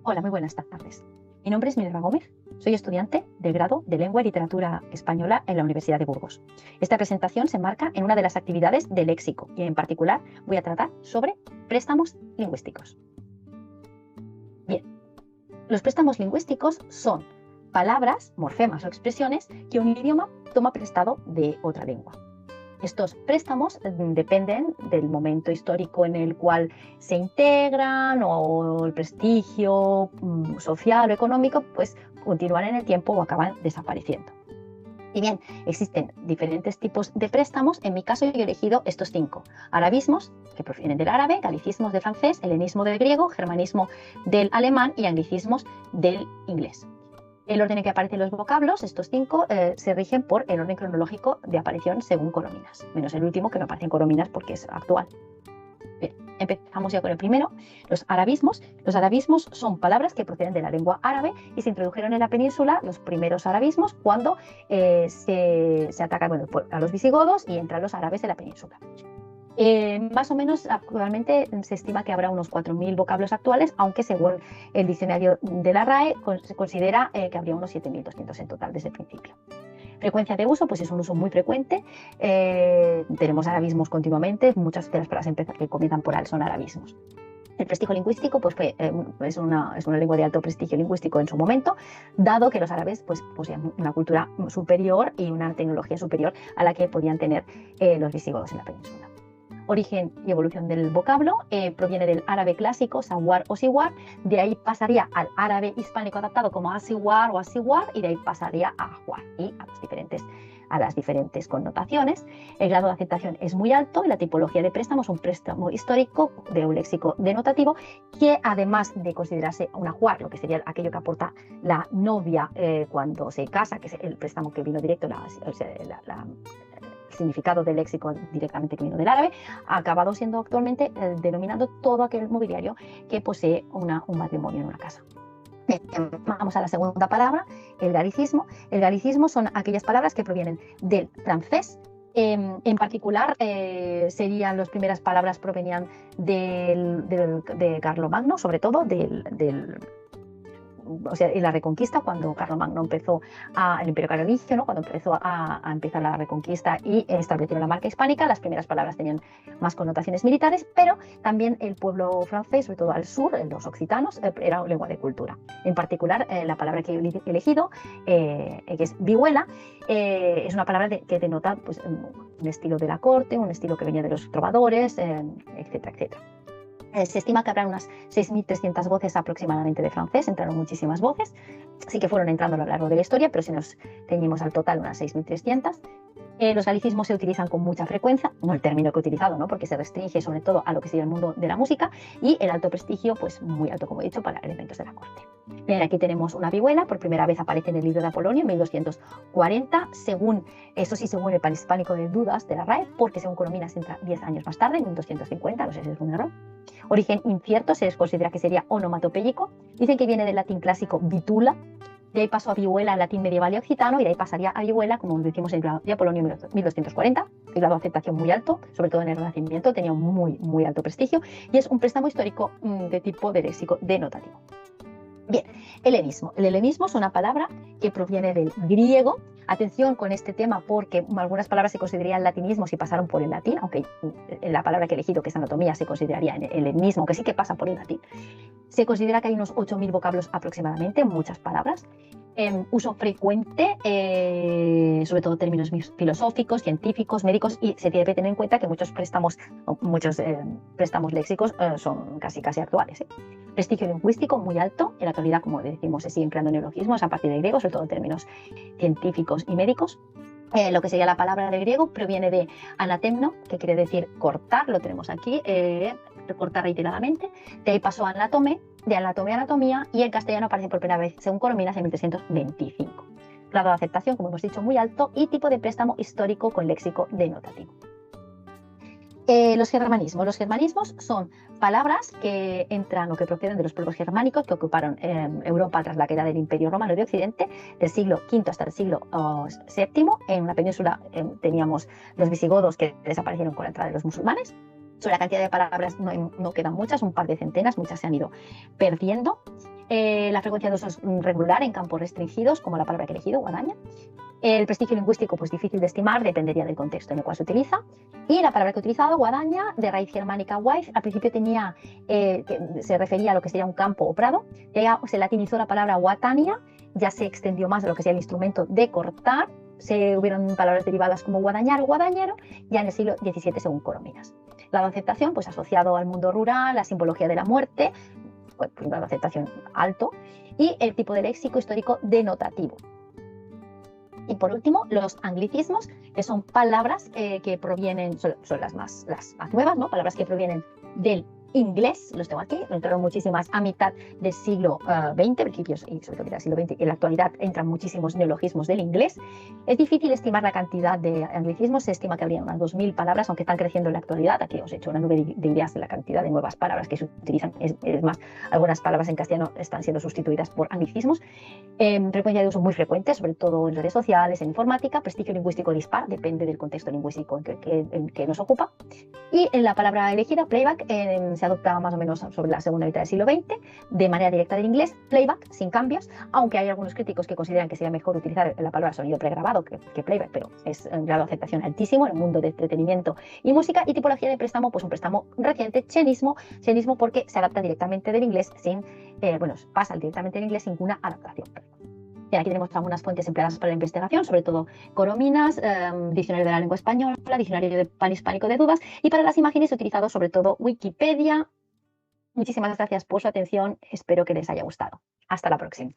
Hola, muy buenas tardes. Mi nombre es Minerva Gómez, soy estudiante del grado de Lengua y Literatura Española en la Universidad de Burgos. Esta presentación se enmarca en una de las actividades de léxico y en particular voy a tratar sobre préstamos lingüísticos. Bien, los préstamos lingüísticos son palabras, morfemas o expresiones que un idioma toma prestado de otra lengua. Estos préstamos dependen del momento histórico en el cual se integran o el prestigio social o económico, pues continúan en el tiempo o acaban desapareciendo. Y bien, existen diferentes tipos de préstamos. En mi caso yo he elegido estos 5. Arabismos, que provienen del árabe, galicismos del francés, helenismo del griego, germanismo del alemán y anglicismos del inglés. El orden en que aparecen los vocablos, estos 5, se rigen por el orden cronológico de aparición según Coromines, menos el último que no aparece en Coromines porque es actual. Bien, empezamos ya con el primero, los arabismos. Los arabismos son palabras que proceden de la lengua árabe y se introdujeron en la península, los primeros arabismos, cuando se atacan a los visigodos y entran los árabes en la península. Más o menos actualmente se estima que habrá unos 4.000 vocablos actuales, aunque según el diccionario de la RAE se considera que habría unos 7.200 en total desde el principio. Frecuencia de uso, pues es un uso muy frecuente. Tenemos arabismos continuamente, muchas de las palabras que comienzan por al son arabismos. El prestigio lingüístico pues es una lengua de alto prestigio lingüístico en su momento, dado que los árabes pues, poseían una cultura superior y una tecnología superior a la que podían tener los visigodos en la península. Origen y evolución del vocablo proviene del árabe clásico, sawar o siwar, de ahí pasaría al árabe hispánico adaptado como asiwar o asiwar y de ahí pasaría a ajuar y a las diferentes connotaciones. El grado de aceptación es muy alto y la tipología de préstamo es un préstamo histórico de un léxico denotativo que, además de considerarse un ajuar, lo que sería aquello que aporta la novia cuando se casa, que es el préstamo que vino directo, significado del léxico directamente que vino del árabe, ha acabado siendo actualmente denominando todo aquel mobiliario que posee un matrimonio en una casa. Vamos a la segunda palabra, el galicismo. El galicismo son aquellas palabras que provienen del francés. En particular, serían las primeras palabras provenían de Carlomagno, sobre todo en la Reconquista, cuando Carlomagno empezó el Imperio Carolingio, ¿no? Cuando empezó a empezar la Reconquista y establecieron la marca hispánica, las primeras palabras tenían más connotaciones militares, pero también el pueblo francés, sobre todo al sur, los occitanos, era lengua de cultura. En particular, la palabra que he elegido, que es vihuela, es una palabra que denota pues, un estilo de la corte, un estilo que venía de los trovadores, etcétera, etcétera. Se estima que habrá unas 6.300 voces aproximadamente de francés, entraron muchísimas voces, sí que fueron entrando a lo largo de la historia, pero si nos ceñimos al total, unas 6.300. Los galicismos se utilizan con mucha frecuencia, no el término que he utilizado, ¿no? Porque se restringe sobre todo a lo que sería el mundo de la música, y el alto prestigio, pues muy alto, como he dicho, para elementos de la corte. Bien, aquí tenemos una vihuela, por primera vez aparece en el libro de Apolonio en 1240, según el panhispánico de dudas de la RAE, porque según Coromines entra 10 años más tarde, en 1250, no sé si es un error. Origen incierto, se les considera que sería onomatopéyico. Dicen que viene del latín clásico vitula, de ahí pasó a vihuela al latín medieval y occitano, y de ahí pasaría a vihuela, como decimos en el grado de Apolonio 1240, el grado de aceptación muy alto, sobre todo en el Renacimiento, tenía un muy alto prestigio, y es un préstamo histórico de tipo de léxico denotativo. Bien, helenismo. El helenismo es una palabra que proviene del griego. Atención con este tema porque algunas palabras se considerarían latinismos y pasaron por el latín, aunque la palabra que he elegido, que es anatomía, se consideraría helenismo, aunque sí que pasa por el latín. Se considera que hay unos 8.000 vocablos aproximadamente, muchas palabras. Uso frecuente, sobre todo términos filosóficos, científicos, médicos, y se debe tener en cuenta que muchos préstamos léxicos son casi actuales. Prestigio lingüístico muy alto, en la actualidad, como decimos, se siguen creando neologismos a partir de griego, sobre todo en términos científicos y médicos. Lo que sería la palabra del griego proviene de anatemno, que quiere decir cortar, lo tenemos aquí, cortar reiteradamente. De ahí pasó a anatome, de anatomía a anatomía, y en castellano aparece por primera vez, según Coromines, en 1325. Grado de aceptación, como hemos dicho, muy alto, y tipo de préstamo histórico con léxico denotativo. Los germanismos. Los germanismos son palabras que entran o que proceden de los pueblos germánicos que ocuparon Europa tras la caída del Imperio Romano de Occidente, del siglo V hasta el siglo VII. En la península teníamos los visigodos que desaparecieron con la entrada de los musulmanes. Sobre la cantidad de palabras no quedan muchas, un par de centenas, muchas se han ido perdiendo. La frecuencia de uso es regular en campos restringidos, como la palabra que he elegido, guadaña. El prestigio lingüístico, pues difícil de estimar, dependería del contexto en el cual se utiliza. Y la palabra que he utilizado, guadaña, de raíz germánica wife, al principio tenía, que se refería a lo que sería un campo o prado, ya se latinizó la palabra guatania, ya se extendió más a lo que sería el instrumento de cortar, se hubieron palabras derivadas como guadañar o guadañero, ya en el siglo XVII según Corominas. La aceptación, pues asociado al mundo rural, la simbología de la muerte, pues la aceptación alto, y el tipo de léxico histórico denotativo. Y por último, los anglicismos, que son palabras que provienen, son las más nuevas, ¿no? Palabras que provienen del inglés, los tengo aquí, entraron muchísimas a mitad del siglo XX, principios y sobre todo del siglo XX, y en la actualidad entran muchísimos neologismos del inglés. Es difícil estimar la cantidad de anglicismos, se estima que habría unas 2000 palabras, aunque están creciendo en la actualidad. Aquí os he hecho una nube de ideas de la cantidad de nuevas palabras que se utilizan. Es más, algunas palabras en castellano están siendo sustituidas por anglicismos. Frecuencia de uso muy frecuente, sobre todo en redes sociales, en informática. Prestigio lingüístico dispar, depende del contexto lingüístico en que nos ocupa. Y en la palabra elegida, playback, se adopta más o menos sobre la segunda mitad del siglo XX, de manera directa del inglés, playback, sin cambios, aunque hay algunos críticos que consideran que sería mejor utilizar la palabra sonido pregrabado que playback, pero es un grado de aceptación altísimo en el mundo de entretenimiento y música. Y tipología de préstamo, pues un préstamo reciente, chenismo porque se adapta directamente del inglés pasa directamente del inglés sin ninguna adaptación. Y aquí tenemos algunas fuentes empleadas para la investigación, sobre todo Corominas, Diccionario de la Lengua Española, Diccionario de Panhispánico de Dudas, y para las imágenes he utilizado sobre todo Wikipedia. Muchísimas gracias por su atención, espero que les haya gustado. Hasta la próxima.